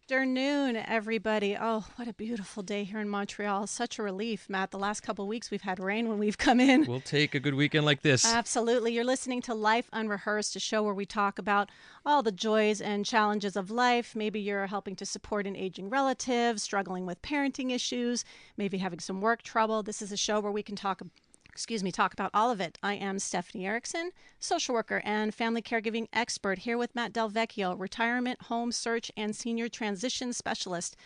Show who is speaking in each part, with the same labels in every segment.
Speaker 1: Afternoon, everybody. Oh, what a beautiful day here in Montreal. Such a relief, Matt. The last couple of weeks we've had rain when we've come in.
Speaker 2: We'll take a good weekend like this.
Speaker 1: Absolutely. You're listening to Life Unrehearsed, a show where we talk about all the joys and challenges of life. Maybe you're helping to support an aging relative, struggling with parenting issues, maybe having some work trouble. This is a show where we can talk about all of it. I am Stephanie Erickson, social worker and family caregiving expert, here with Matt DelVecchio, retirement, home search, and senior transition specialist.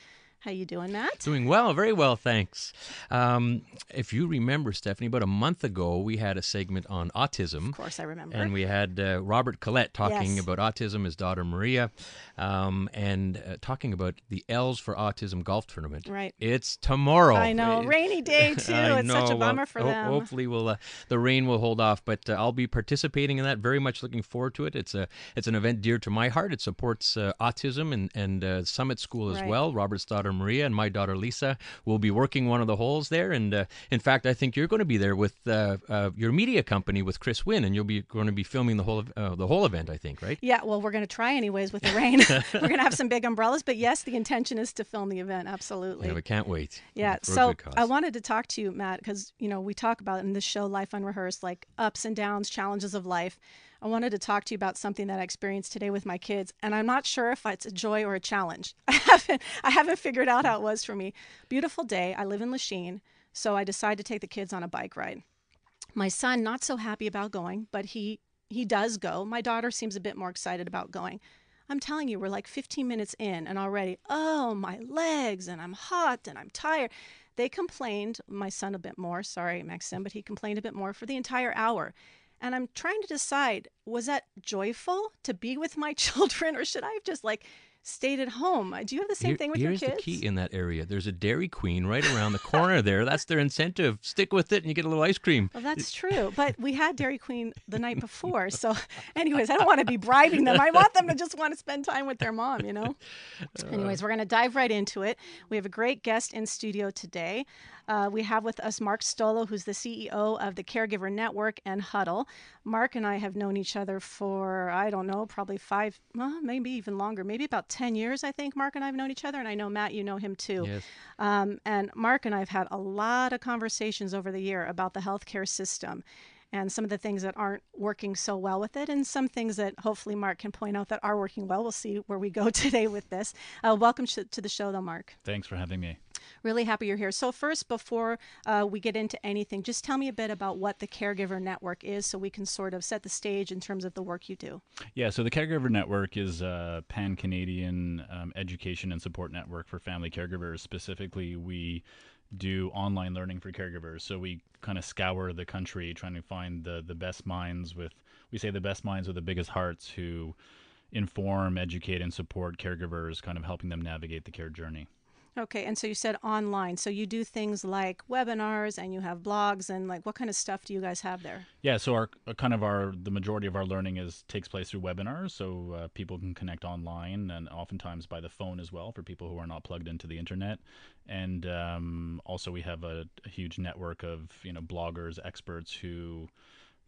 Speaker 1: How you doing, Matt?
Speaker 2: Doing well, very well, thanks. If you remember, Stephanie, about a month ago, we had a segment on autism.
Speaker 1: Of course, I remember.
Speaker 2: And we had Robert Collette talking
Speaker 1: Yes.
Speaker 2: about autism, his daughter Maria, and talking about the L's for Autism golf tournament.
Speaker 1: Right.
Speaker 2: It's tomorrow.
Speaker 1: I know, rainy day too.
Speaker 2: I
Speaker 1: It's such a
Speaker 2: know.
Speaker 1: bummer for them.
Speaker 2: Hopefully, the rain will hold off. But I'll be participating in that. Very much looking forward to it. It's an event dear to my heart. It supports autism and Summit School as
Speaker 1: Right.
Speaker 2: well. Robert's daughter Maria and my daughter Lisa will be working one of the holes there. And in fact, I think you're going to be there with your media company with Chris Wynn, and you'll be going to be filming the whole event. I think, right?
Speaker 1: Yeah, well, we're going to try anyways with the rain. We're going to have some big umbrellas, but yes, the intention is to film the event. Absolutely.
Speaker 2: Yeah, we can't wait.
Speaker 1: Yeah,
Speaker 2: For a
Speaker 1: so
Speaker 2: good cause.
Speaker 1: I wanted to talk to you, Matt, because we talk about in this show, Life Unrehearsed, like ups and downs, challenges of life. I wanted to talk to you about something that I experienced today with my kids, and I'm not sure if it's a joy or a challenge. I haven't figured out how it was for me. Beautiful day. I live in Lachine, so I decided to take the kids on a bike ride. My son, not so happy about going, but he does go. My daughter seems a bit more excited about going. I'm telling you, we're like 15 minutes in and already, oh, my legs, and I'm hot and I'm tired. They complained, my son a bit more, sorry, Maxim, but he complained a bit more for the entire hour. And I'm trying to decide, was that joyful to be with my children, or should I have just like stayed at home? Do you have the same thing with your
Speaker 2: Here's
Speaker 1: kids?
Speaker 2: the key in that area. There's a Dairy Queen right around the corner there. That's their incentive. Stick with it and you get a little ice cream.
Speaker 1: Well, that's true. But we had Dairy Queen the night before. So anyways, I don't want to be bribing them. I want them to just want to spend time with their mom. Anyways, we're going to dive right into it. We have a great guest in studio today. We have with us Mark Stolow, who's the CEO of the Caregiver Network and Huddol. Mark and I have known each other for, I don't know, probably maybe even longer, maybe about 10 years, I think Mark and I have known each other. And I know, Matt, you know him too.
Speaker 2: Yes.
Speaker 1: And Mark and I have had a lot of conversations over the year about the healthcare system and some of the things that aren't working so well with it, and some things that hopefully Mark can point out that are working well. We'll see where we go today with this. Welcome to the show, though, Mark.
Speaker 3: Thanks for having me.
Speaker 1: Really happy you're here. So first, before we get into anything, just tell me a bit about what the Caregiver Network is so we can sort of set the stage in terms of the work you do.
Speaker 3: Yeah, so the Caregiver Network is a pan-Canadian education and support network for family caregivers. Specifically, we do online learning for caregivers. So we kind of scour the country trying to find the best minds we say the best minds with the biggest hearts who inform, educate, and support caregivers, kind of helping them navigate the care journey.
Speaker 1: Okay, and so you said online. So you do things like webinars and you have blogs, and like what kind of stuff do you guys have there?
Speaker 3: Yeah, so the majority of our learning takes place through webinars, so people can connect online and oftentimes by the phone as well for people who are not plugged into the internet. And also we have a huge network of bloggers, experts who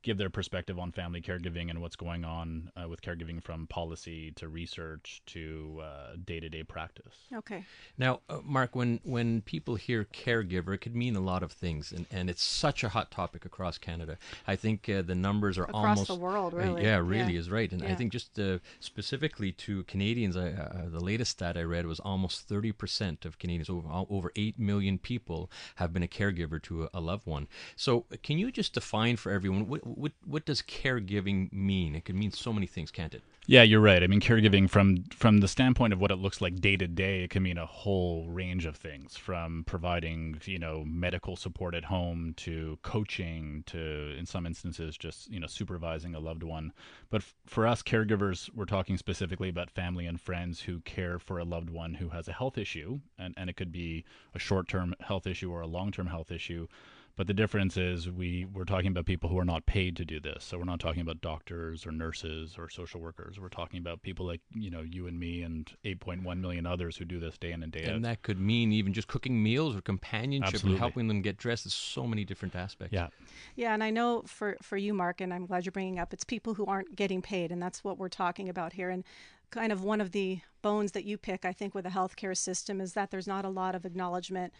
Speaker 3: give their perspective on family caregiving and what's going on with caregiving, from policy to research to day-to-day practice.
Speaker 1: Okay.
Speaker 2: Now, Mark, when people hear caregiver, it could mean a lot of things, and it's such a hot topic across Canada. I think the numbers are
Speaker 1: Across
Speaker 2: almost
Speaker 1: the world, really.
Speaker 2: really is right. And I
Speaker 1: Yeah.
Speaker 2: think just specifically to Canadians, the latest stat I read was almost 30% of Canadians, over 8 million people, have been a caregiver to a loved one. So can you just define for everyone, what does caregiving mean? It could mean so many things, can't it?
Speaker 3: Yeah, you're right. I mean, caregiving from the standpoint of what it looks like day to day, it can mean a whole range of things, from providing, medical support at home to coaching to, in some instances, just, supervising a loved one. But for us caregivers, we're talking specifically about family and friends who care for a loved one who has a health issue, and it could be a short-term health issue or a long-term health issue. But the difference is we're talking about people who are not paid to do this. So we're not talking about doctors or nurses or social workers. We're talking about people like, you and me and 8.1 million others who do this day in and day out.
Speaker 2: And that could mean even just cooking meals or companionship
Speaker 3: Absolutely.
Speaker 2: and helping them get dressed. There's so many different aspects.
Speaker 3: Yeah.
Speaker 1: Yeah, and I know for you, Mark, and I'm glad you're bringing up, it's people who aren't getting paid, and that's what we're talking about here. And kind of one of the bones that you pick, I think, with the healthcare system is that there's not a lot of acknowledgement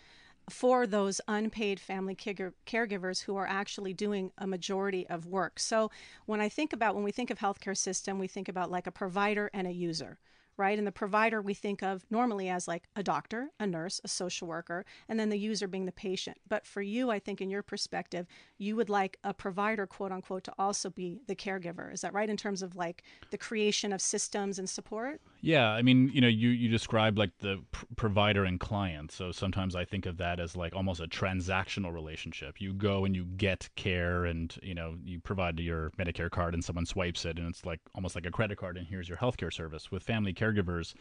Speaker 1: for those unpaid family caregivers who are actually doing a majority of work. So when we think of healthcare system, we think about like a provider and a user, right? And the provider we think of normally as like a doctor, a nurse, a social worker, and then the user being the patient. But for you, I think in your perspective, you would like a provider, quote unquote, to also be the caregiver. Is that right? In terms of like the creation of systems and support?
Speaker 3: Yeah, I mean, you described like the provider and client. So sometimes I think of that as like almost a transactional relationship. You go and you get care, and you provide your Medicare card, and someone swipes it, and it's like almost like a credit card, and here's your healthcare service. With family caregivers,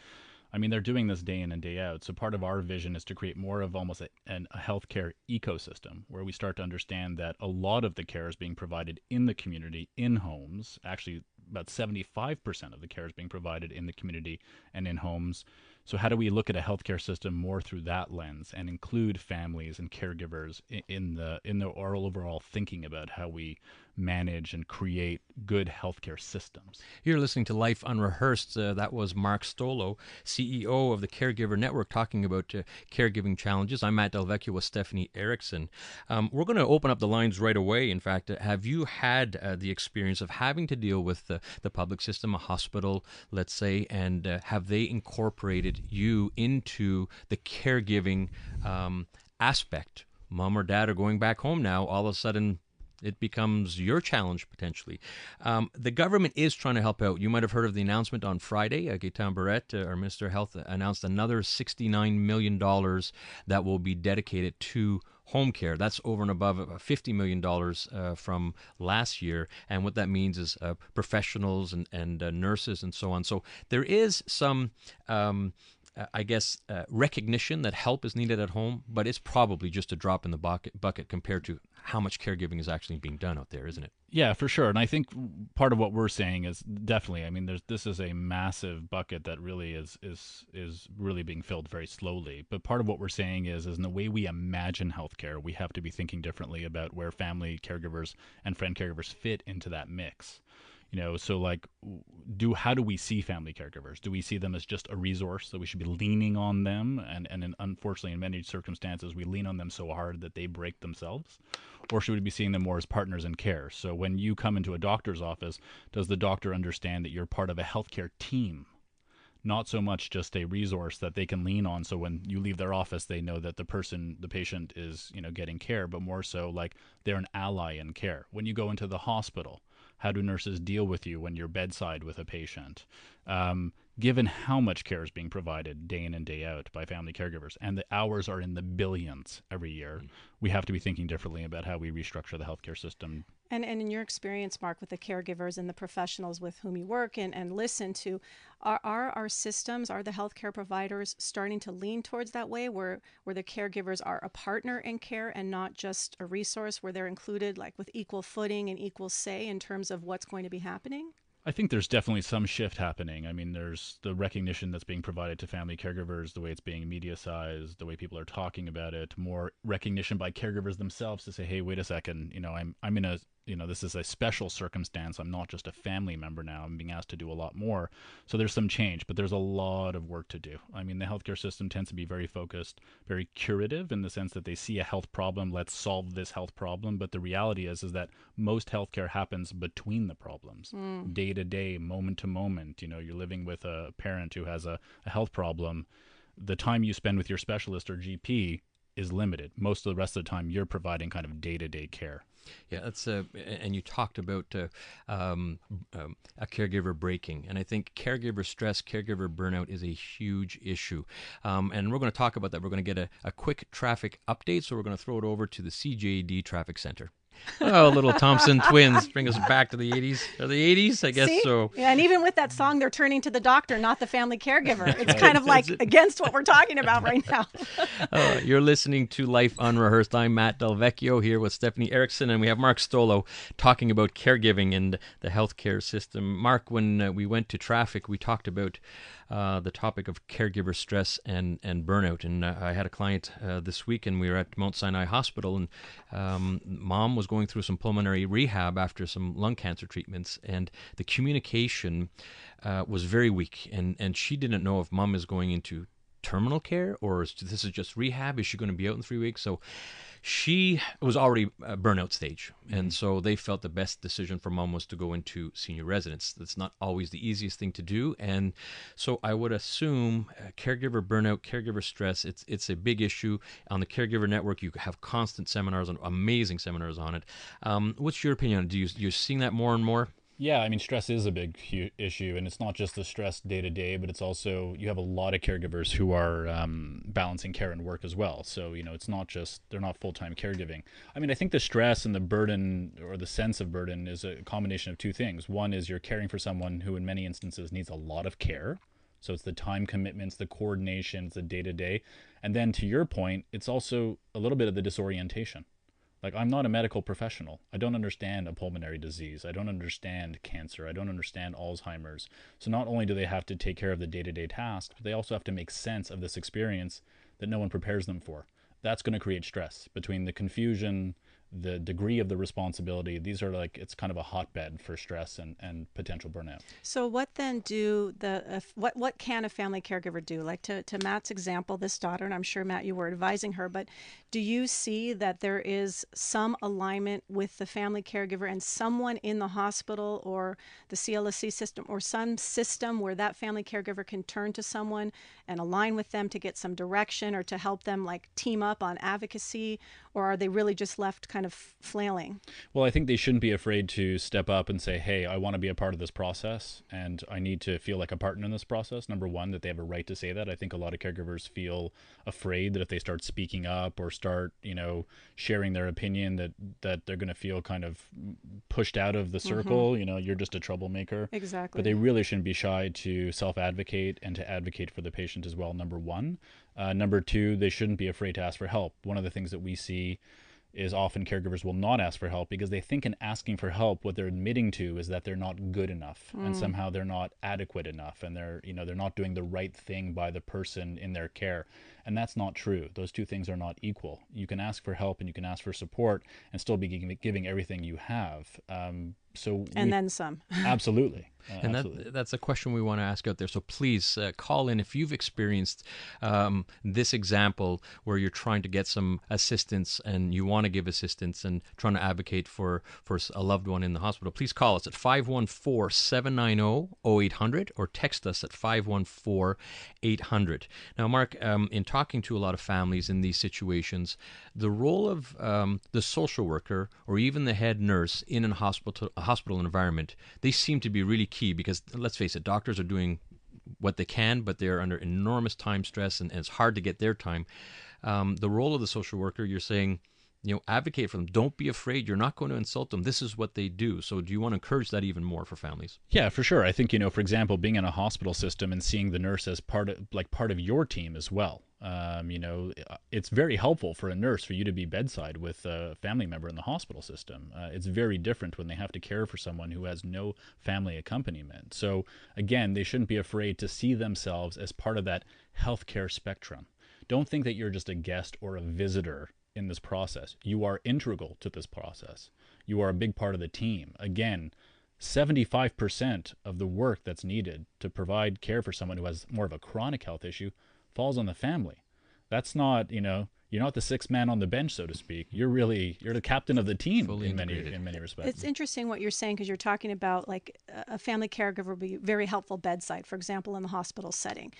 Speaker 3: I mean, they're doing this day in and day out. So part of our vision is to create more of almost a healthcare ecosystem where we start to understand that a lot of the care is being provided in the community, in homes. Actually, about 75% of the care is being provided in the community and in homes. So how do we look at a healthcare system more through that lens and include families and caregivers in our overall thinking about how we manage and create good healthcare systems?
Speaker 2: You're listening to Life Unrehearsed. That was Mark Stolow, CEO of the Caregiver Network, talking about caregiving challenges. I'm Matt DelVecchio with Stephanie Erickson. We're going to open up the lines right away. In fact, have you had the experience of having to deal with the public system, a hospital, let's say, and have they incorporated you into the caregiving aspect? Mom or dad are going back home now. All of a sudden, it becomes your challenge potentially. The government is trying to help out. You might have heard of the announcement on Friday. Gaetan Barrett, our Minister of Health, announced another $69 million that will be dedicated to home care. That's over and above $50 million from last year. And what that means is professionals and nurses and so on. So there is some recognition that help is needed at home, but it's probably just a drop in the bucket compared to how much caregiving is actually being done out there, isn't it?
Speaker 3: Yeah, for sure. And I think part of what we're saying is definitely, I mean, this is a massive bucket that really is really being filled very slowly. But part of what we're saying is in the way we imagine healthcare, we have to be thinking differently about where family caregivers and friend caregivers fit into that mix. So like, how do we see family caregivers? Do we see them as just a resource that we should be leaning on them? And unfortunately, in many circumstances, we lean on them so hard that they break themselves. Or should we be seeing them more as partners in care? So when you come into a doctor's office, does the doctor understand that you're part of a healthcare team? Not so much just a resource that they can lean on. So when you leave their office, they know that the patient is, getting care, but more so like they're an ally in care. When you go into the hospital, how do nurses deal with you when you're bedside with a patient? Given how much care is being provided day in and day out by family caregivers, and the hours are in the billions every year, we have to be thinking differently about how we restructure the healthcare system.
Speaker 1: And in your experience, Mark, with the caregivers and the professionals with whom you work and listen to, are our systems, are the healthcare providers starting to lean towards that way where the caregivers are a partner in care and not just a resource, where they're included like with equal footing and equal say in terms of what's going to be happening?
Speaker 3: I think there's definitely some shift happening. I mean, there's the recognition that's being provided to family caregivers, the way it's being media-sized, the way people are talking about it, more recognition by caregivers themselves to say, hey, wait a second, I'm in a, this is a special circumstance. I'm not just a family member now. I'm being asked to do a lot more. So there's some change, but there's a lot of work to do. I mean, the healthcare system tends to be very focused, very curative in the sense that they see a health problem, let's solve this health problem. But the reality is that most healthcare happens between the problems, day to day, moment to moment. You're living with a parent who has a health problem. The time you spend with your specialist or GP is limited. Most of the rest of the time, you're providing kind of day-to-day care.
Speaker 2: Yeah, that's and you talked about a caregiver breaking, and I think caregiver stress, caregiver burnout is a huge issue, and we're going to talk about that. We're going to get a quick traffic update, so we're going to throw it over to the CJD Traffic Center. Oh, little Thompson twins bring us back to the 80s. Or the 80s, I guess.
Speaker 1: See?
Speaker 2: So.
Speaker 1: Yeah, and even with that song, they're turning to the doctor, not the family caregiver. It's kind of like against what we're talking about right now.
Speaker 2: You're listening to Life Unrehearsed. I'm Matt DelVecchio here with Stephanie Erickson, and we have Mark Stolow talking about caregiving and the healthcare system. Mark, when we went to traffic, we talked about the topic of caregiver stress and burnout. And I had a client this week, and we were at Mount Sinai Hospital, and mom was going through some pulmonary rehab after some lung cancer treatments, and the communication was very weak, and she didn't know if mom is going into terminal care or this is just rehab. Is she going to be out in 3 weeks? So she was already burnout stage, and so they felt the best decision for mom was to go into senior residence. That's not always the easiest thing to do, and so I would assume caregiver burnout, caregiver stress, it's a big issue. On the Caregiver Network, you have constant seminars, on amazing seminars on it. What's your opinion on it? You're seeing that more and more?
Speaker 3: Yeah, I mean, stress is a big issue, and it's not just the stress day to day, but it's also you have a lot of caregivers who are balancing care and work as well. So, it's not just they're not full-time caregiving. I mean, I think the stress and the burden or the sense of burden is a combination of two things. One is you're caring for someone who in many instances needs a lot of care. So it's the time commitments, the coordination, it's the day to day. And then to your point, it's also a little bit of the disorientation. Like, I'm not a medical professional. I don't understand a pulmonary disease. I don't understand cancer. I don't understand Alzheimer's. So not only do they have to take care of the day-to-day tasks, but they also have to make sense of this experience that no one prepares them for. That's going to create stress between the confusion, the degree of the responsibility. These are it's kind of a hotbed for stress and potential burnout.
Speaker 1: So what then what can a family caregiver do? Like to Matt's example, this daughter, and I'm sure Matt, you were advising her, but do you see that there is some alignment with the family caregiver and someone in the hospital or the CLSC system or some system where that family caregiver can turn to someone and align with them to get some direction or to help them team up on advocacy, or are they really just left kind of flailing?
Speaker 3: Well, I think they shouldn't be afraid to step up and say, hey, I want to be a part of this process and I need to feel like a partner in this process. Number one, that they have a right to say that. I think a lot of caregivers feel afraid that if they start speaking up or start, sharing their opinion, that they're going to feel kind of pushed out of the circle. You're just a troublemaker.
Speaker 1: Exactly.
Speaker 3: But they really shouldn't be shy to self-advocate and to advocate for the patient as well, number one. Number two, they shouldn't be afraid to ask for help. One of the things that we see is often caregivers will not ask for help because they think in asking for help, what they're admitting to is that they're not good enough and somehow they're not adequate enough and they're not doing the right thing by the person in their care. And that's not true. Those two things are not equal. You can ask for help and you can ask for support and still be giving everything you have.
Speaker 1: Then some.
Speaker 3: Absolutely.
Speaker 2: And
Speaker 3: absolutely.
Speaker 2: that's a question we want to ask out there. So please call in if you've experienced this example where you're trying to get some assistance and you want to give assistance and trying to advocate for a loved one in the hospital. Please call us at 514-790-0800 or text us at 514-800. Now, Mark, in talking to a lot of families in these situations, the role of the social worker or even the head nurse in a hospital environment, they seem to be really key because, let's face it, doctors are doing what they can, but they're under enormous time stress and it's hard to get their time. The role of the social worker, you're saying, advocate for them. Don't be afraid. You're not going to insult them. This is what they do. So do you want to encourage that even more for families?
Speaker 3: Yeah, for sure. I think, for example, being in a hospital system and seeing the nurse as part of your team as well. It's very helpful for a nurse for you to be bedside with a family member in the hospital system. It's very different when they have to care for someone who has no family accompaniment. So again, they shouldn't be afraid to see themselves as part of that healthcare spectrum. Don't think that you're just a guest or a visitor in this process. You are integral to this process. You are a big part of the team. Again, 75% of the work that's needed to provide care for someone who has more of a chronic health issue falls on the family. That's not, you're not the sixth man on the bench, so to speak. You're the captain of the team in many respects.
Speaker 1: It's interesting what you're saying because you're talking about a family caregiver would be very helpful bedside, for example, in the hospital setting.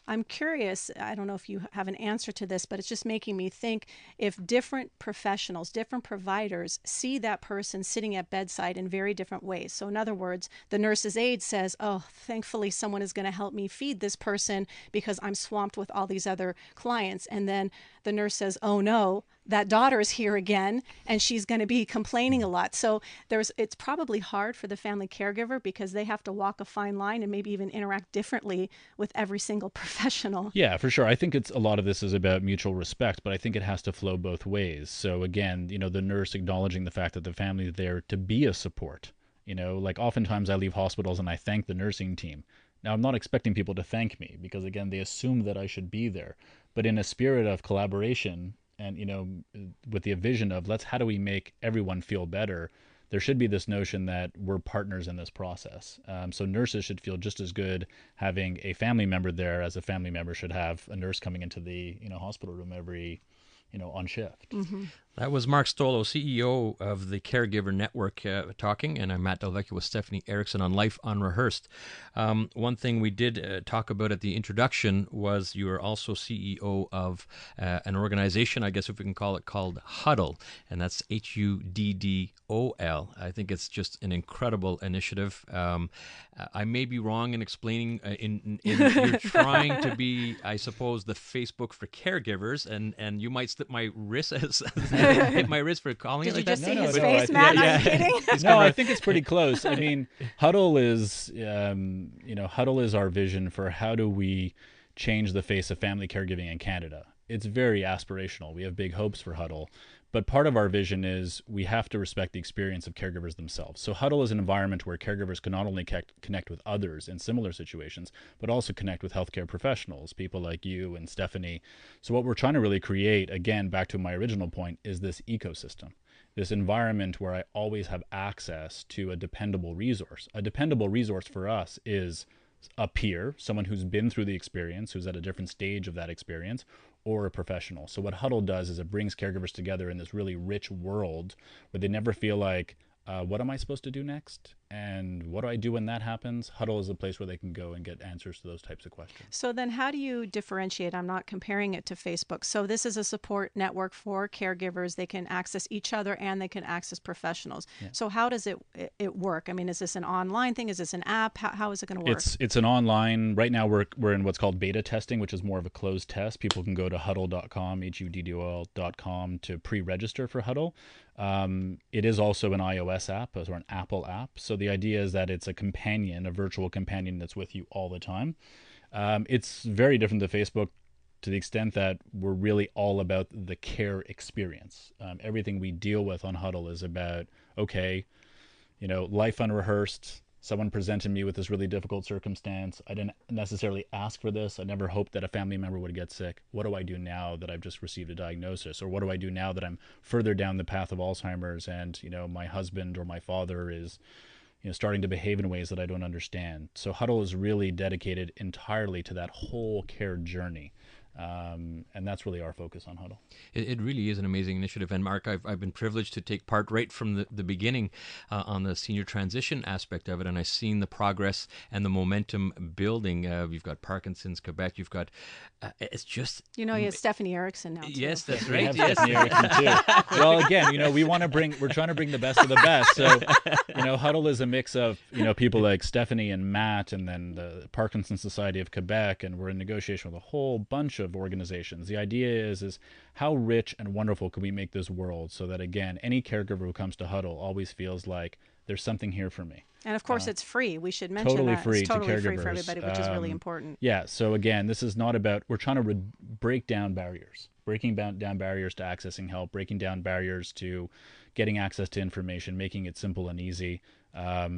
Speaker 1: I'm curious, I don't know if you have an answer to this, but it's just making me think if different professionals, different providers see that person sitting at bedside in very different ways. So in other words, the nurse's aide says, oh, thankfully someone is going to help me feed this person because I'm swamped with all these other clients. And then the nurse says, oh no, that daughter is here again and she's going to be complaining a lot. So it's probably hard for the family caregiver because they have to walk a fine line and maybe even interact differently with every single professional.
Speaker 3: Yeah, for sure. I think a lot of this is about mutual respect, but I think it has to flow both ways. So again, the nurse acknowledging the fact that the family is there to be a support. Oftentimes I leave hospitals and I thank the nursing team Now, I'm not expecting people to thank me because, again, they assume that I should be there. But in a spirit of collaboration and, with the vision of how do we make everyone feel better, there should be this notion that we're partners in this process. So nurses should feel just as good having a family member there as a family member should have a nurse coming into the hospital room every on shift.
Speaker 1: Mm-hmm.
Speaker 2: That was Mark Stolow, CEO of the Caregiver Network, talking, and I'm Matt DelVecchio with Stephanie Erickson on Life Unrehearsed. One thing we did talk about at the introduction was you are also CEO of an organization, I guess if we can call it, called Huddle, and that's HUDDOL. I think it's just an incredible initiative. I may be wrong in explaining, in you're trying to be, I suppose, the Facebook for caregivers, and you might slip my wrist as hit my wrist for calling
Speaker 1: Did
Speaker 2: it
Speaker 1: you
Speaker 2: like
Speaker 1: just
Speaker 2: that.
Speaker 1: see his
Speaker 3: no,
Speaker 1: face, Matt? Are you kidding?
Speaker 3: No, I think it's pretty close. I mean, Huddle is, Huddle is our vision for how do we change the face of family caregiving in Canada. It's very aspirational. We have big hopes for Huddle. But part of our vision is we have to respect the experience of caregivers themselves. So Huddle is an environment where caregivers can not only connect with others in similar situations, but also connect with healthcare professionals, people like you and Stephanie. So what we're trying to really create, again, back to my original point, is this ecosystem, this environment where I always have access to a dependable resource. A dependable resource for us is a peer, someone who's been through the experience, who's at a different stage of that experience, or a professional. So what Huddle does is it brings caregivers together in this really rich world where they never feel like, what am I supposed to do next? And what do I do when that happens? Huddle is a place where they can go and get answers to those types of questions.
Speaker 1: So then how do you differentiate? I'm not comparing it to Facebook. So this is a support network for caregivers. They can access each other and they can access professionals. Yeah. So how does it work? I mean, is this an online thing? Is this an app? How is it going to work?
Speaker 3: It's an online, right now we're in what's called beta testing, which is more of a closed test. People can go to huddle.com, HUDDOL.com to pre-register for Huddle. It is also an iOS app or an Apple app. So the idea is that it's a companion, a virtual companion that's with you all the time. It's very different to Facebook to the extent that we're really all about the care experience. Everything we deal with on Huddle is about, okay, life unrehearsed. Someone presented me with this really difficult circumstance. I didn't necessarily ask for this. I never hoped that a family member would get sick. What do I do now that I've just received a diagnosis? Or what do I do now that I'm further down the path of Alzheimer's and, my husband or my father is, starting to behave in ways that I don't understand. So Huddle is really dedicated entirely to that whole care journey. And that's really our focus on Huddle.
Speaker 2: It really is an amazing initiative. And Mark, I've been privileged to take part right from the beginning on the senior transition aspect of it. And I've seen the progress and the momentum building. You've got Parkinson's, Quebec. You've got, it's just...
Speaker 1: you have Stephanie Erickson now, too.
Speaker 2: Yes, that's right.
Speaker 3: We have Stephanie Erickson, too. Well, again, we're trying to bring the best of the best. So, Huddle is a mix of, people like Stephanie and Matt and then the Parkinson's Society of Quebec. And we're in negotiation with a whole bunch of organizations. The idea is how rich and wonderful can we make this world so that, again, any caregiver who comes to Huddle always feels like there's something here for me.
Speaker 1: And of course, it's free. We should mention
Speaker 3: totally
Speaker 1: that.
Speaker 3: Free
Speaker 1: it's totally
Speaker 3: to
Speaker 1: free
Speaker 3: caregivers.
Speaker 1: for everybody, which is really important.
Speaker 3: Yeah. So again, this is not about, we're trying to break down barriers, breaking down barriers to accessing help, breaking down barriers to getting access to information, making it simple and easy.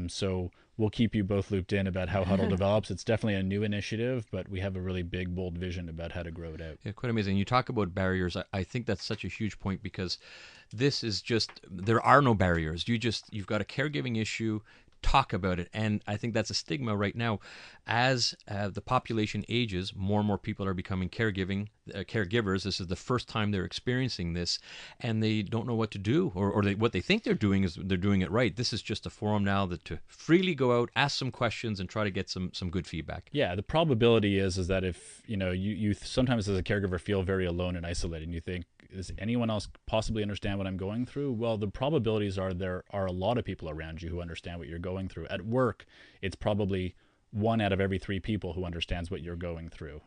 Speaker 3: So we'll keep you both looped in about how Huddle develops. It's definitely a new initiative, but we have a really big, bold vision about how to grow it out.
Speaker 2: Yeah, quite amazing. You talk about barriers. I think that's such a huge point because this is just, there are no barriers. You've got a caregiving issue. Talk about it. And I think that's a stigma right now. As the population ages, more and more people are becoming caregivers. This is the first time they're experiencing this, and they don't know what to do, or what they think they're doing is they're doing it right. This is just a forum now to freely go out, ask some questions, and try to get some good feedback.
Speaker 3: Yeah, the probability is that if you sometimes as a caregiver feel very alone and isolated, and you think, does anyone else possibly understand what I'm going through? Well, the probabilities are there are a lot of people around you who understand what you're going through. At work, it's probably 1 out of every 3 people who understands what you're going through.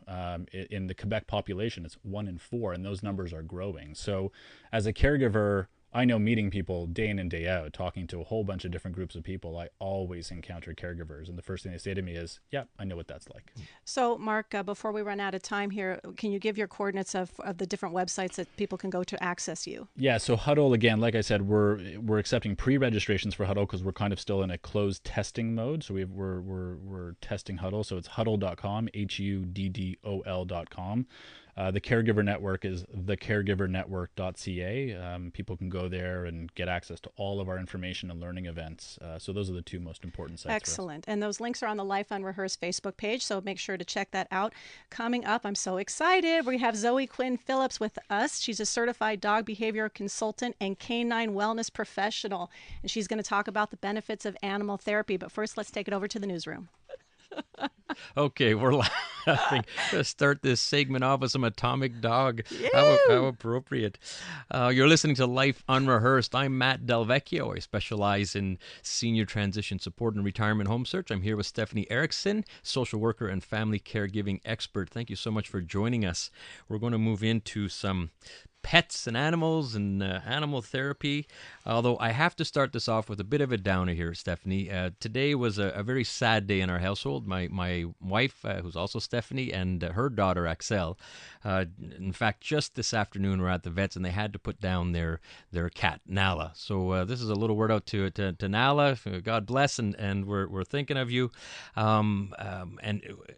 Speaker 3: In the Quebec population, it's 1 in 4, and those numbers are growing. So as a caregiver, I know meeting people day in and day out, talking to a whole bunch of different groups of people, I always encounter caregivers. And the first thing they say to me is, yeah, I know what that's like.
Speaker 1: So, Mark, before we run out of time here, can you give your coordinates of the different websites that people can go to access you?
Speaker 3: Yeah, so Huddle, again, like I said, we're accepting pre-registrations for Huddle because we're kind of still in a closed testing mode. So we're testing Huddle. So it's huddle.com, huddol.com. The Caregiver Network is thecaregivernetwork.ca. People can go there and get access to all of our information and learning events. So those are the two most important sites.
Speaker 1: Excellent. And those links are on the Life Unrehearsed Facebook page, so make sure to check that out. Coming up, I'm so excited. We have Zoe Quinn-Philips with us. She's a certified dog behavior consultant and canine wellness professional, and she's going to talk about the benefits of animal therapy. But first, let's take it over to the newsroom.
Speaker 2: Okay, we're laughing. Let's start this segment off with some Atomic Dog. How appropriate. You're listening to Life Unrehearsed. I'm Matt DelVecchio. I specialize in senior transition support and retirement home search. I'm here with Stephanie Erickson, social worker and family caregiving expert. Thank you so much for joining us. We're going to move into some pets and animals and animal therapy. Although I have to start this off with a bit of a downer here, Stephanie. Today was a very sad day in our household. My wife, who's also Stephanie, and her daughter, Axel. In fact, just this afternoon we're at the vets and they had to put down their cat, Nala. So this is a little word out to Nala. God bless, and we're thinking of you. And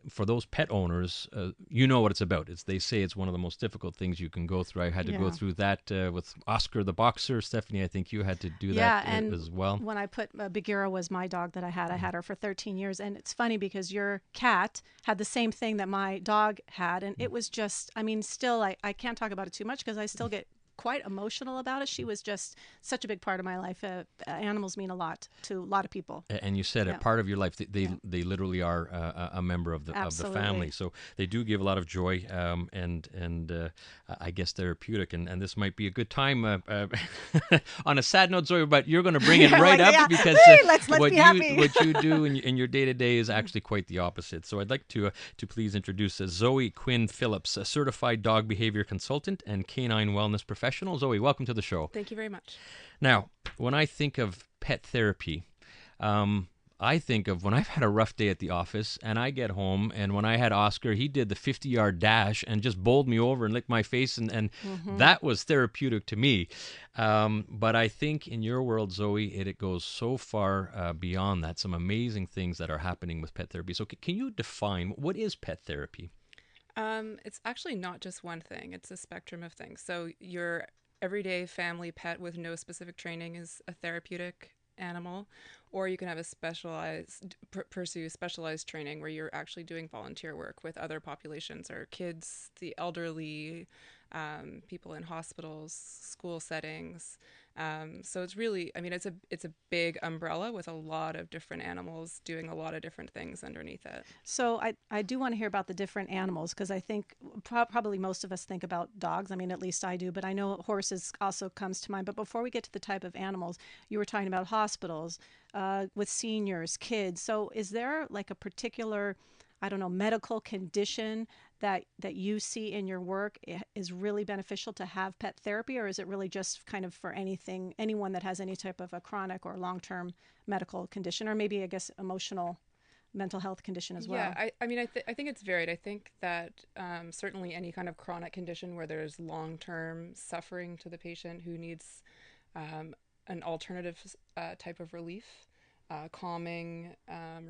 Speaker 2: for those pet owners, you know what it's about. They say it's one of the most difficult things you can go through. I had to go through that with Oscar the boxer. Stephanie, I think you had to do that
Speaker 1: and
Speaker 2: as well.
Speaker 1: When I put Bagheera was my dog that I had her for 13 years. And it's funny because your cat had the same thing that my dog had. And it was just, I mean, still, I can't talk about it too much because I still get quite emotional about it. She was just such a big part of my life. Animals mean a lot to a lot of people.
Speaker 2: And you said a part of your life. They literally are a member of the family. So they do give a lot of joy and I guess therapeutic. And this might be a good time on a sad note, Zoe, but you're going to bring it right up because
Speaker 1: let's be happy.
Speaker 2: What you do in your day to day is actually quite the opposite. So I'd like to please introduce Zoe Quinn-Philips, a certified dog behavior consultant and canine wellness professional. Zoe, welcome to the show.
Speaker 4: Thank you very much.
Speaker 2: Now, when I think of pet therapy, I think of when I've had a rough day at the office and I get home, and when I had Oscar, he did the 50-yard dash and just bowled me over and licked my face, and that was therapeutic to me. But I think in your world, Zoe, it goes so far beyond that. Some amazing things that are happening with pet therapy. So can you define what is pet therapy?
Speaker 4: It's actually not just one thing. It's a spectrum of things. So your everyday family pet with no specific training is a therapeutic animal, or you can have pursue specialized training where you're actually doing volunteer work with other populations or kids, the elderly, people in hospitals, school settings. So it's really, I mean, it's a big umbrella with a lot of different animals doing a lot of different things underneath it.
Speaker 1: So I do want to hear about the different animals because I think probably most of us think about dogs. I mean, at least I do, but I know horses also comes to mind. But before we get to the type of animals, you were talking about hospitals with seniors, kids. So is there like a particular, I don't know, medical condition that you see in your work is really beneficial to have pet therapy, or is it really just kind of for anyone that has any type of a chronic or long-term medical condition, or maybe I guess emotional mental health condition as well?
Speaker 4: Yeah, I mean, I think it's varied. I think that certainly any kind of chronic condition where there's long-term suffering to the patient who needs an alternative type of relief, calming,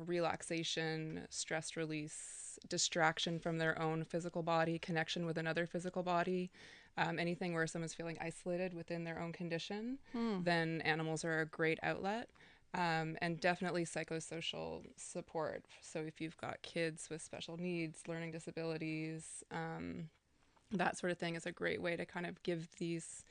Speaker 4: relaxation, stress release, distraction from their own physical body, connection with another physical body, anything where someone's feeling isolated within their own condition, then animals are a great outlet. And definitely psychosocial support. So if you've got kids with special needs, learning disabilities, that sort of thing is a great way to kind of give these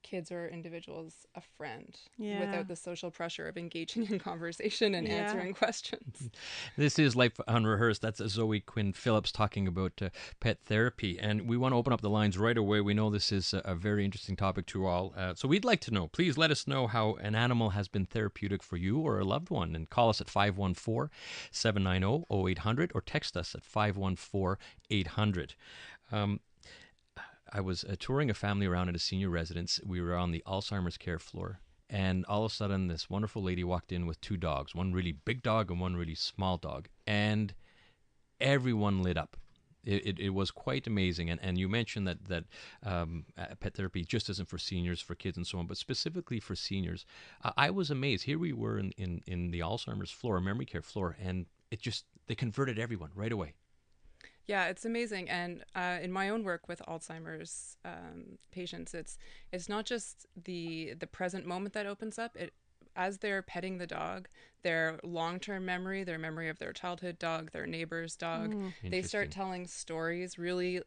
Speaker 4: kids or individuals a friend without the social pressure of engaging in conversation and answering questions.
Speaker 2: This is Life Unrehearsed. That's Zoe Quinn-Philips talking about pet therapy. And we want to open up the lines right away. We know this is a very interesting topic to all. So we'd like to know, please let us know how an animal has been therapeutic for you or a loved one. And call us at 514-790-0800 or text us at 514-800. I was touring a family around at a senior residence. We were on the Alzheimer's care floor. And all of a sudden, this wonderful lady walked in with two dogs, one really big dog and one really small dog. And everyone lit up. It was quite amazing. And you mentioned that pet therapy just isn't for seniors, for kids and so on, but specifically for seniors. I was amazed. Here we were in the Alzheimer's floor, memory care floor, and they converted everyone right away.
Speaker 4: Yeah, it's amazing. And in my own work with Alzheimer's patients, it's not just the present moment that opens up. As they're petting the dog, their long-term memory, their memory of their childhood dog, their neighbor's dog, they start telling stories, really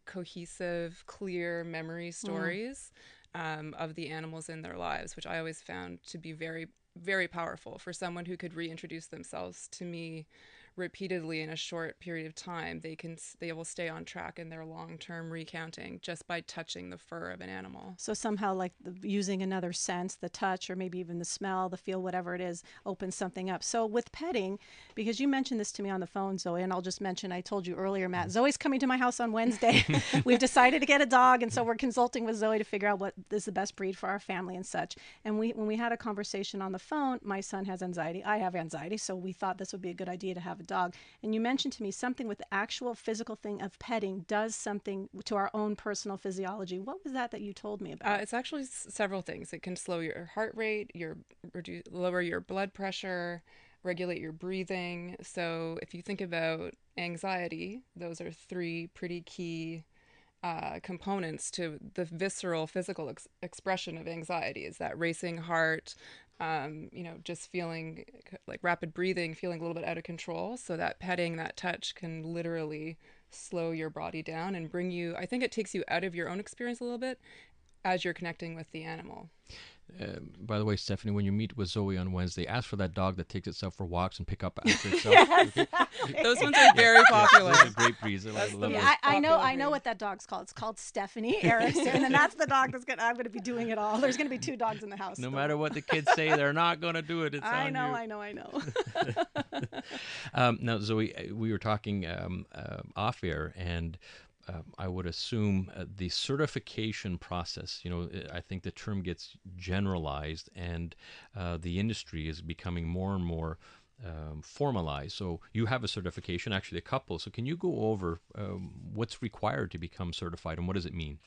Speaker 4: cohesive, clear memory stories of the animals in their lives, which I always found to be very, very powerful for someone who could reintroduce themselves to me repeatedly in a short period of time. They will stay on track in their long-term recounting just by touching the fur of an animal.
Speaker 1: So somehow, like using another sense, the touch, or maybe even the smell, the feel, whatever it is, opens something up. So with petting, because you mentioned this to me on the phone, Zoe, and I'll just mention, I told you earlier, Matt, Zoe's coming to my house on Wednesday. We've decided to get a dog, and so we're consulting with Zoe to figure out what is the best breed for our family and such. And when we had a conversation on the phone, my son has anxiety. I have anxiety, so we thought this would be a good idea to have a dog. And you mentioned to me something with the actual physical thing of petting does something to our own personal physiology. What was that you told me about?
Speaker 4: It's actually several things. It can slow your heart rate, lower your blood pressure, regulate your breathing. So if you think about anxiety, those are three pretty key components to the visceral physical expression of anxiety. Is that racing heart, just feeling like rapid breathing, feeling a little bit out of control. So that petting, that touch can literally slow your body down and bring you, I think it takes you out of your own experience a little bit as you're connecting with the animal.
Speaker 2: By the way, Stephanie, when you meet with Zoe on Wednesday, ask for that dog that takes itself for walks and pick up after itself.
Speaker 1: Yes.
Speaker 2: Okay?
Speaker 4: Those ones are very popular.
Speaker 2: Those are great breeds.
Speaker 1: I know what that dog's called. It's called Stephanie Erickson, and that's the dog I'm going to be doing it all. There's going to be two dogs in the house.
Speaker 2: No matter what the kids say, they're not going to do it. It's
Speaker 1: I
Speaker 2: on
Speaker 1: know.
Speaker 2: you. Now, Zoe, we were talking off air, and I would assume the certification process, I think the term gets generalized, and the industry is becoming more and more formalized. So you have a certification, actually a couple. So can you go over what's required to become certified, and what does it mean?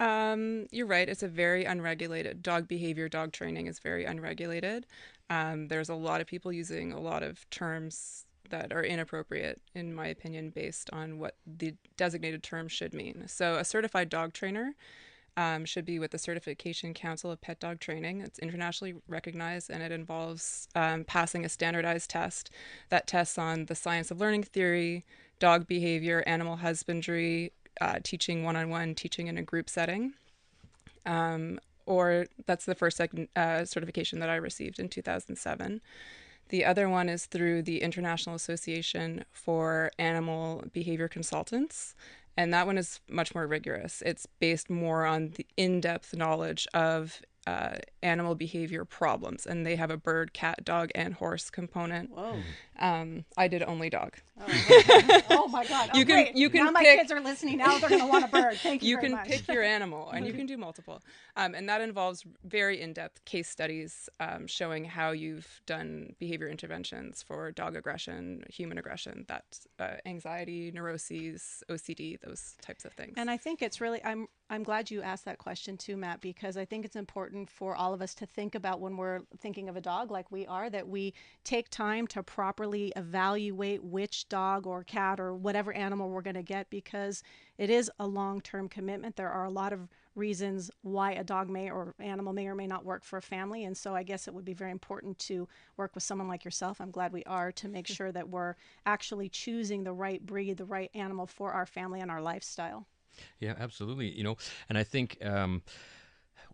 Speaker 4: You're right. It's a very unregulated dog behavior. Dog training is very unregulated. There's a lot of people using a lot of terms that are inappropriate, in my opinion, based on what the designated term should mean. So a certified dog trainer should be with the Certification Council of Pet Dog Training. It's internationally recognized, and it involves passing a standardized test that tests on the science of learning theory, dog behavior, animal husbandry, teaching one-on-one, teaching in a group setting. Or that's the first certification that I received in 2007. The other one is through the International Association for Animal Behavior Consultants, and that one is much more rigorous. It's based more on the in-depth knowledge of animal behavior problems, and they have a bird, cat, dog, and horse component.
Speaker 1: Whoa.
Speaker 4: I did only dog.
Speaker 1: Oh my God.
Speaker 4: You can
Speaker 1: now my kids are listening. Now they're going to want a bird. Thank you very much.
Speaker 4: You can pick your animal, and you can do multiple. And that involves very in-depth case studies showing how you've done behavior interventions for dog aggression, human aggression, that's anxiety, neuroses, OCD, those types of things.
Speaker 1: And I think it's really, I'm glad you asked that question too, Matt, because I think it's important for all of us to think about when we're thinking of a dog like we are, that we take time to properly evaluate which dog or cat or whatever animal we're going to get, because it is a long-term commitment. There are a lot of reasons why a dog may or animal may or may not work for a family. And so I guess it would be very important to work with someone like yourself. I'm glad we are, to make sure that we're actually choosing the right breed, the right animal for our family and our lifestyle.
Speaker 2: Yeah, absolutely. And I think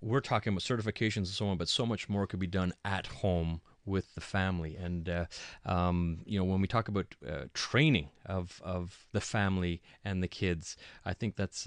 Speaker 2: we're talking about certifications and so on, but so much more could be done at home with the family. And when we talk about training of the family and the kids, I think that's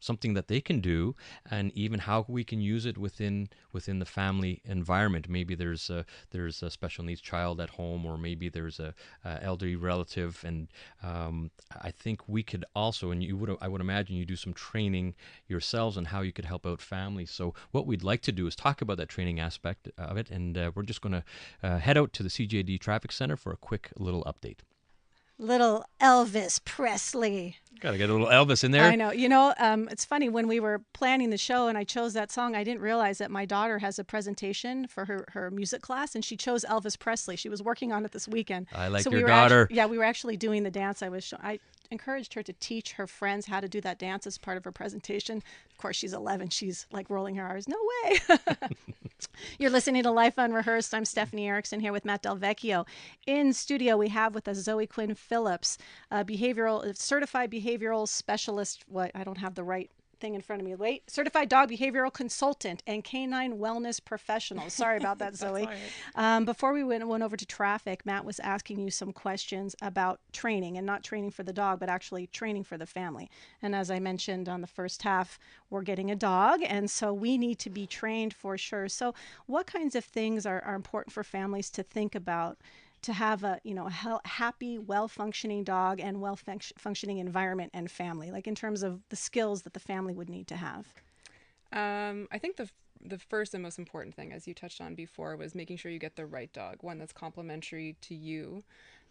Speaker 2: something that they can do, and even how we can use it within the family environment. Maybe there's a special needs child at home, or maybe there's a elderly relative, and I think we could also, and I would imagine you do some training yourselves on how you could help out families. So what we'd like to do is talk about that training aspect of it, and we're just going to head out to the CJD Traffic Center for a quick little update.
Speaker 1: Little Elvis Presley.
Speaker 2: Got to get a little Elvis in there.
Speaker 1: I know. It's funny, when we were planning the show and I chose that song, I didn't realize that my daughter has a presentation for her music class, and she chose Elvis Presley. She was working on it this weekend.
Speaker 2: I like
Speaker 1: so
Speaker 2: your daughter.
Speaker 1: We were actually doing the dance. I encouraged her to teach her friends how to do that dance as part of her presentation. Of course, she's 11. She's like rolling her eyes. No way. You're listening to Life Unrehearsed. I'm Stephanie Erickson here with Matt DelVecchio. In studio, we have with us Zoe Quinn-Philips, certified behavioral specialist. I don't have the right thing in front of me. Wait, certified dog behavioral consultant and canine wellness professional. Sorry about that, Zoe.
Speaker 4: Right.
Speaker 1: Before we went over to traffic, Matt was asking you some questions about training, and not training for the dog, but actually training for the family. And as I mentioned on the first half, we're getting a dog, and so we need to be trained for sure. So what kinds of things are important for families to think about to have a happy, well-functioning dog and well-functioning environment and family, like in terms of the skills that the family would need to have?
Speaker 4: I think the first and most important thing, as you touched on before, was making sure you get the right dog, one that's complementary to you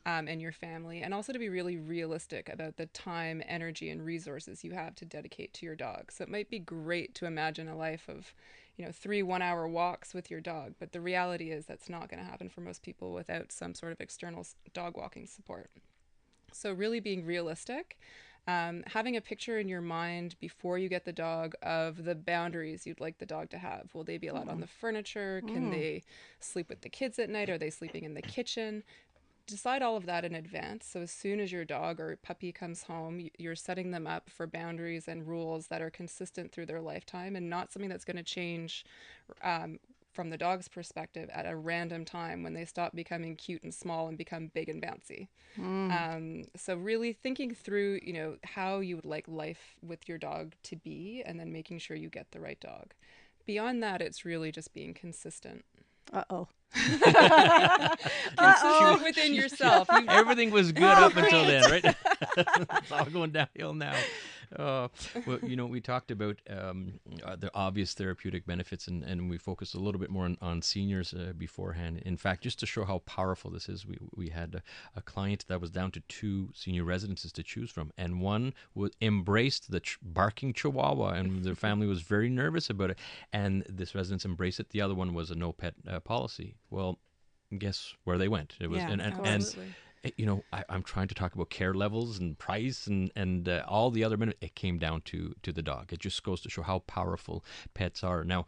Speaker 4: and your family, and also to be really realistic about the time, energy, and resources you have to dedicate to your dog. So it might be great to imagine a life of 3 1-hour walks with your dog, but the reality is that's not going to happen for most people without some sort of external dog walking support. So really being realistic, having a picture in your mind before you get the dog of the boundaries you'd like the dog to have. Will they be allowed on the furniture? Can they sleep with the kids at night? Are they sleeping in the kitchen? Decide all of that in advance. So as soon as your dog or puppy comes home, you're setting them up for boundaries and rules that are consistent through their lifetime, and not something that's going to change from the dog's perspective at a random time when they stop becoming cute and small and become big and bouncy. So really thinking through, how you would like life with your dog to be, and then making sure you get the right dog. Beyond that, it's really just being consistent.
Speaker 1: Uh-oh.
Speaker 4: Consistent within yourself.
Speaker 2: Everything was good up until then, right? It's all going downhill now. We talked about the obvious therapeutic benefits, and we focused a little bit more on seniors beforehand. In fact, just to show how powerful this is, we had a client that was down to 2 senior residences to choose from, and one embraced the barking chihuahua, and their family was very nervous about it, and this residence embraced it. The other one was a no pet policy. Well, guess where they went? It was I'm trying to talk about care levels and price and all the other benefits. It came down to the dog. It just goes to show how powerful pets are. Now,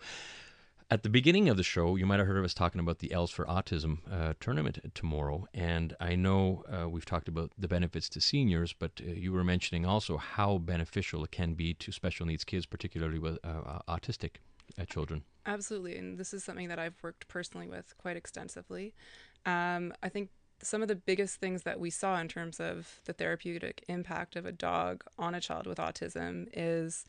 Speaker 2: at the beginning of the show, you might have heard of us talking about the L's for Autism tournament tomorrow. And I know we've talked about the benefits to seniors, but you were mentioning also how beneficial it can be to special needs kids, particularly with autistic children.
Speaker 4: Absolutely. And this is something that I've worked personally with quite extensively. I think some of the biggest things that we saw in terms of the therapeutic impact of a dog on a child with autism is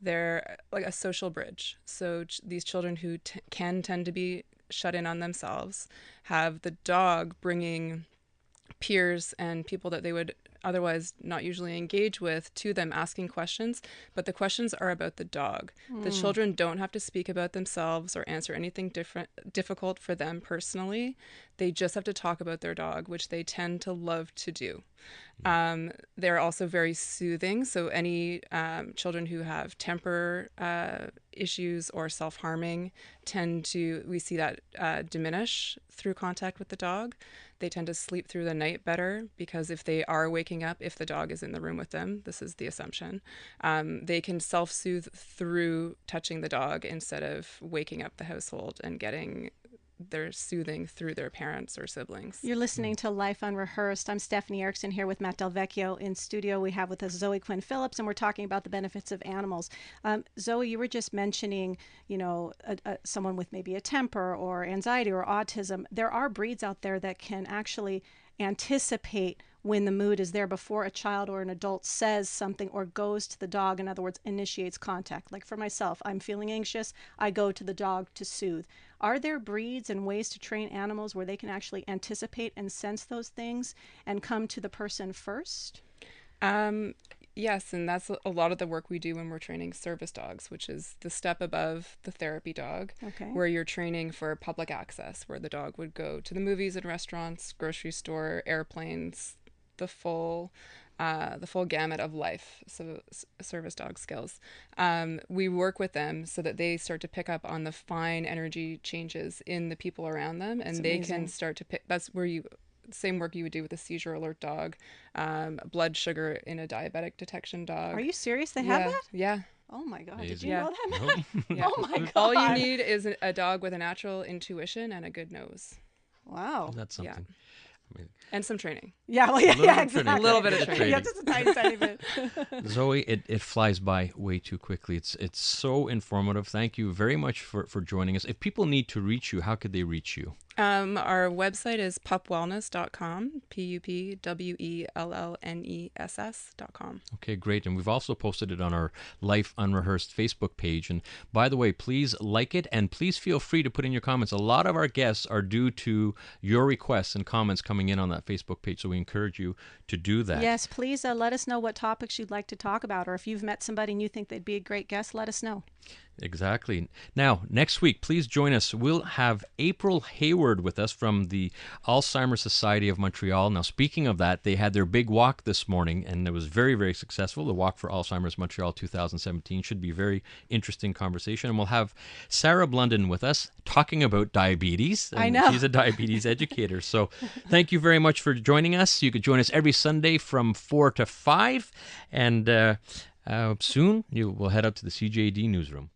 Speaker 4: they're like a social bridge. So these children who can tend to be shut in on themselves have the dog bringing peers and people that they would otherwise not usually engage with to them, asking questions, but the questions are about the dog. The children don't have to speak about themselves or answer anything difficult for them personally. They just have to talk about their dog, which they tend to love to do. They're also very soothing. So any children who have temper issues or self-harming we see that diminish through contact with the dog. They tend to sleep through the night better because if they are waking up, if the dog is in the room with them, this is the assumption, they can self-soothe through touching the dog instead of waking up the household and getting they're soothing through their parents or siblings.
Speaker 1: You're listening to Life Unrehearsed. I'm Stephanie Erickson here with Matt DelVecchio. In studio, we have with us Zoe Quinn-Philips, and we're talking about the benefits of animals. Zoe, you were just mentioning, someone with maybe a temper or anxiety or autism. There are breeds out there that can actually anticipate when the mood is there before a child or an adult says something or goes to the dog. In other words, initiates contact. Like for myself, I'm feeling anxious, I go to the dog to soothe. Are there breeds and ways to train animals where they can actually anticipate and sense those things and come to the person first?
Speaker 4: Yes, and that's a lot of the work we do when we're training service dogs, which is the step above the therapy dog, where you're training for public access, where the dog would go to the movies and restaurants, grocery store, airplanes, the full gamut of life. So service dog skills. We work with them so that they start to pick up on the fine energy changes in the people around them, and they can start to pick. That's where same work you would do with a seizure alert dog, blood sugar in a diabetic detection dog.
Speaker 1: Are you serious? They have that?
Speaker 4: Yeah.
Speaker 1: Oh my God!
Speaker 2: Amazing.
Speaker 1: Did you know that?
Speaker 2: Nope.
Speaker 4: Yeah.
Speaker 1: Oh my God!
Speaker 4: All you need is a dog with a natural intuition and a good nose.
Speaker 1: Wow.
Speaker 2: That's something.
Speaker 4: Yeah.
Speaker 2: I mean,
Speaker 4: And some training.
Speaker 1: Yeah, well,
Speaker 2: little
Speaker 1: yeah,
Speaker 2: bit of
Speaker 1: exactly.
Speaker 2: training.
Speaker 4: A little bit of training.
Speaker 1: Yeah, just a tiny, tiny bit.
Speaker 2: Zoe, it flies by way too quickly. It's so informative. Thank you very much for joining us. If people need to reach you, how could they reach you?
Speaker 4: Our website is pupwellness.com, pupwellness.com.
Speaker 2: Okay, great. And we've also posted it on our Life Unrehearsed Facebook page. And by the way, please like it and please feel free to put in your comments. A lot of our guests are due to your requests and comments coming in on that Facebook page. So we encourage you to do that.
Speaker 1: Yes, please let us know what topics you'd like to talk about, or if you've met somebody and you think they'd be a great guest, let us know.
Speaker 2: Exactly. Now, next week, please join us. We'll have April Hayward with us from the Alzheimer's Society of Montreal. Now, speaking of that, they had their big walk this morning, and it was very, very successful. The Walk for Alzheimer's Montreal 2017 should be a very interesting conversation. And we'll have Sarah Blunden with us talking about diabetes.
Speaker 1: I know.
Speaker 2: She's a diabetes educator. So thank you very much for joining us. You could join us every Sunday from 4 to 5. And soon we'll head up to the CJD newsroom.